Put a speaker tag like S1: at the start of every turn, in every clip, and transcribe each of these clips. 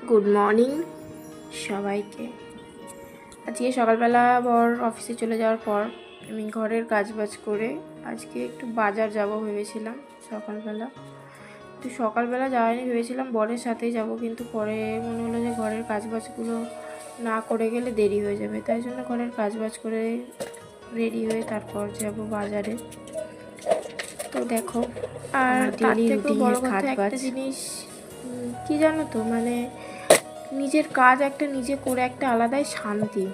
S1: Good morning সবাইকে। আজকে সকালবেলা বর অফিসে চলে যাওয়ার পর আমি ঘরের কাজবাজ করে আজকে একটু বাজার যাব ভেবেছিলাম সকালবেলা। তো সকালবেলা যাওয়ানি ভেবেছিলাম বরের সাথেই যাব, কিন্তু পরে মনে হলো যে ঘরের কাজবাজগুলো না করে গেলে দেরি হয়ে যাবে, তাই জন্য ঘরের কাজবাজ করে রেডি হয়ে তারপর যাব বাজারে। তো দেখো, আর তার থেকেও বড় কথা একটা জিনিস কি জানো তো, মানে নিজের কাজ একটা নিজে করে একটা আলাদাই শান্তি,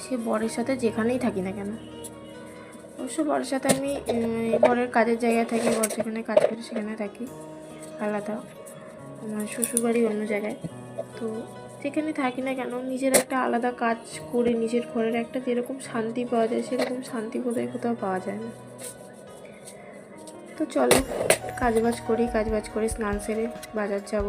S1: সে বরের সাথে যেখানেই থাকি না কেন। অবশ্য বরের সাথে আমি বরের কাজের জায়গায় থাকি, বর যেখানে কাজ করে সেখানে থাকি, আলাদা। আমার শ্বশুরবাড়ি অন্য জায়গায়। তো যেখানে থাকি না কেন নিজের একটা আলাদা কাজ করে নিজের ঘরের একটা যেরকম শান্তি পাওয়া যায় সেরকম শান্তি বোধহয় কোথাও পাওয়া যায় না। তো চলো কাজবাজ করি, কাজবাজ করে স্নান সেরে বাজার যাব।